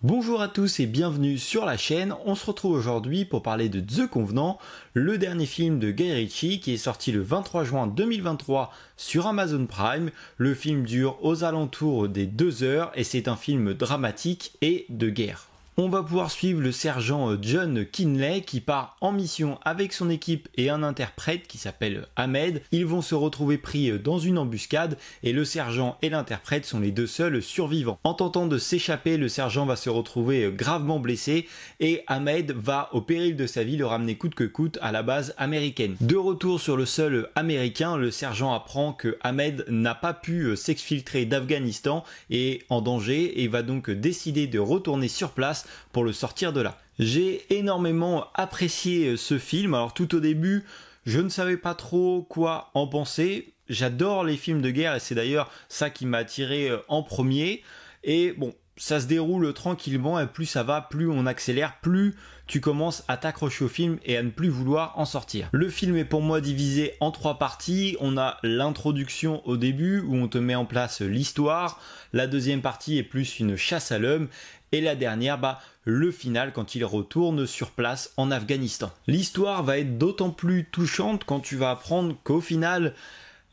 Bonjour à tous et bienvenue sur la chaîne. On se retrouve aujourd'hui pour parler de The Convenant, le dernier film de Guy Ritchie qui est sorti le 23 juin 2023 sur Amazon Prime. Le film dure aux alentours des 2 heures et c'est un film dramatique et de guerre. On va pouvoir suivre le sergent John Kinley qui part en mission avec son équipe et un interprète qui s'appelle Ahmed. Ils vont se retrouver pris dans une embuscade et le sergent et l'interprète sont les deux seuls survivants. En tentant de s'échapper, le sergent va se retrouver gravement blessé et Ahmed va, au péril de sa vie, le ramener coûte que coûte à la base américaine. De retour sur le sol américain, le sergent apprend que Ahmed n'a pas pu s'exfiltrer d'Afghanistan et en danger et va donc décider de retourner sur place pour le sortir de là. J'ai énormément apprécié ce film. Alors tout au début, je ne savais pas trop quoi en penser. J'adore les films de guerre et c'est d'ailleurs ça qui m'a attiré en premier. Et bon, ça se déroule tranquillement et plus ça va, plus on accélère, plus tu commences à t'accrocher au film et à ne plus vouloir en sortir. Le film est pour moi divisé en 3 parties. On a l'introduction au début où on te met en place l'histoire. La deuxième partie est plus une chasse à l'homme. Et la dernière, le final quand il retourne sur place en Afghanistan. L'histoire va être d'autant plus touchante quand tu vas apprendre qu'au final,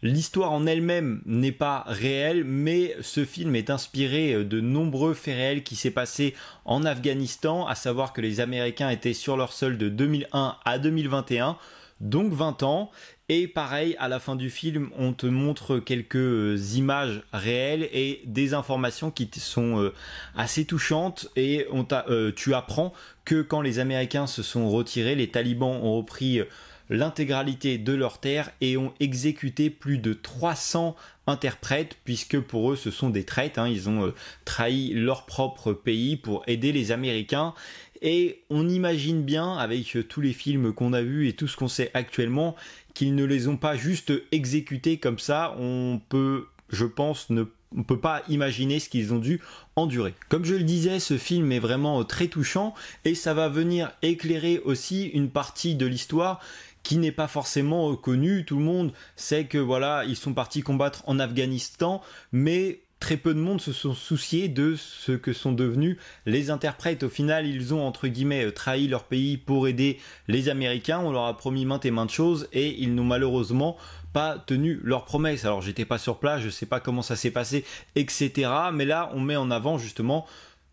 l'histoire en elle-même n'est pas réelle, mais ce film est inspiré de nombreux faits réels qui s'est passé en Afghanistan, à savoir que les Américains étaient sur leur sol de 2001 à 2021, donc 20 ans. Et pareil, à la fin du film, on te montre quelques images réelles et des informations qui sont assez touchantes. Et tu apprends que quand les Américains se sont retirés, les talibans ont repris l'intégralité de leurs terres et ont exécuté plus de 300 interprètes, puisque pour eux ce sont des traîtres, ils ont trahi leur propre pays pour aider les Américains. Et on imagine bien, avec tous les films qu'on a vus et tout ce qu'on sait actuellement, qu'ils ne les ont pas juste exécutés comme ça. On peut, je pense, on peut pas imaginer ce qu'ils ont dû endurer. Comme je le disais, ce film est vraiment très touchant et ça va venir éclairer aussi une partie de l'histoire qui n'est pas forcément connue. Tout le monde sait que voilà, ils sont partis combattre en Afghanistan, mais très peu de monde se sont souciés de ce que sont devenus les interprètes. Au final, ils ont entre guillemets trahi leur pays pour aider les Américains. On leur a promis maintes et maintes choses et ils n'ont malheureusement pas tenu leurs promesses. Alors j'étais pas sur place, je sais pas comment ça s'est passé, etc. Mais là, on met en avant justement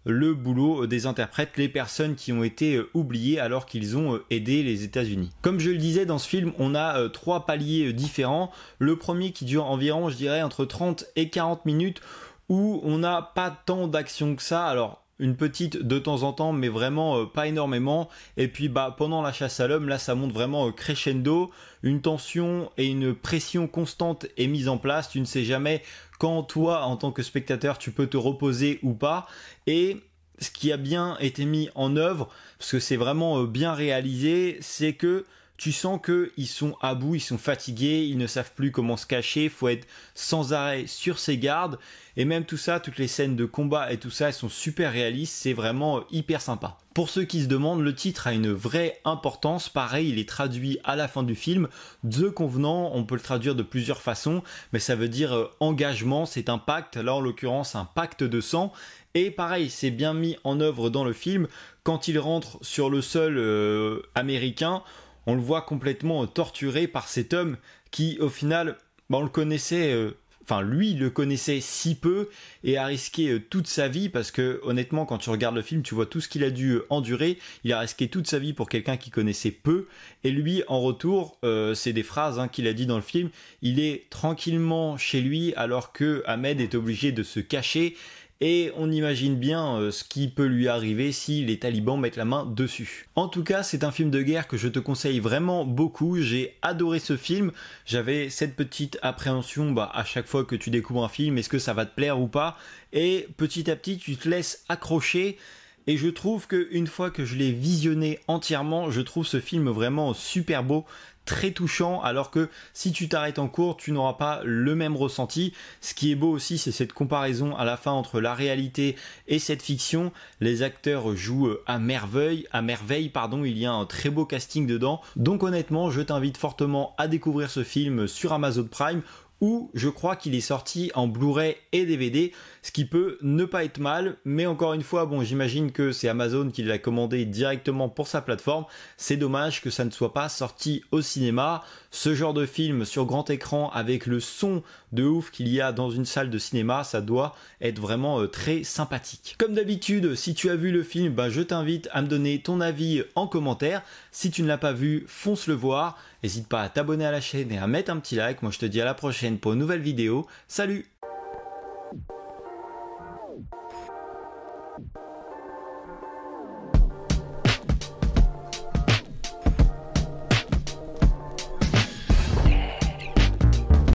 le boulot des interprètes, les personnes qui ont été oubliées alors qu'ils ont aidé les États-Unis. Comme je le disais, dans ce film, on a 3 paliers différents. Le premier qui dure environ, je dirais, entre 30 et 40 minutes, où on n'a pas tant d'action que ça. Alors, une petite de temps en temps, mais vraiment pas énormément. Et puis pendant la chasse à l'homme, là ça monte vraiment crescendo. Une tension et une pression constante est mise en place. Tu ne sais jamais quand toi, en tant que spectateur, tu peux te reposer ou pas. Et ce qui a bien été mis en œuvre, parce que c'est vraiment bien réalisé, c'est que tu sens qu'ils sont à bout, ils sont fatigués, ils ne savent plus comment se cacher, il faut être sans arrêt sur ses gardes. Et même tout ça, toutes les scènes de combat et tout ça, elles sont super réalistes, c'est vraiment hyper sympa. Pour ceux qui se demandent, le titre a une vraie importance. Pareil, il est traduit à la fin du film. The Convenant, on peut le traduire de plusieurs façons, mais ça veut dire engagement, c'est un pacte, là en l'occurrence un pacte de sang. Et pareil, c'est bien mis en œuvre dans le film. Quand il rentre sur le sol américain, on le voit complètement torturé par cet homme qui, au final, on le connaissait, lui, il le connaissait si peu et a risqué toute sa vie parce que, honnêtement, quand tu regardes le film, tu vois tout ce qu'il a dû endurer. Il a risqué toute sa vie pour quelqu'un qui connaissait peu. Et lui, en retour, c'est des phrases qu'il a dit dans le film. Il est tranquillement chez lui alors que Ahmed est obligé de se cacher. Et on imagine bien ce qui peut lui arriver si les talibans mettent la main dessus. En tout cas, c'est un film de guerre que je te conseille vraiment beaucoup. J'ai adoré ce film. J'avais cette petite appréhension à chaque fois que tu découvres un film, est-ce que ça va te plaire ou pas? Et petit à petit, tu te laisses accrocher. Et je trouve qu'une fois que je l'ai visionné entièrement, je trouve ce film vraiment super beau, très touchant, alors que si tu t'arrêtes en cours, tu n'auras pas le même ressenti. Ce qui est beau aussi, c'est cette comparaison à la fin entre la réalité et cette fiction. Les acteurs jouent à merveille, il y a un très beau casting dedans. Donc honnêtement, je t'invite fortement à découvrir ce film sur Amazon Prime où je crois qu'il est sorti en Blu-ray et DVD, ce qui peut ne pas être mal, mais encore une fois, bon, j'imagine que c'est Amazon qui l'a commandé directement pour sa plateforme. C'est dommage que ça ne soit pas sorti au cinéma. Ce genre de film sur grand écran avec le son de ouf qu'il y a dans une salle de cinéma, ça doit être vraiment très sympathique. Comme d'habitude, si tu as vu le film, je t'invite à me donner ton avis en commentaire. Si tu ne l'as pas vu, fonce le voir. N'hésite pas à t'abonner à la chaîne et à mettre un petit like. Moi je te dis à la prochaine pour une nouvelle vidéo. Salut!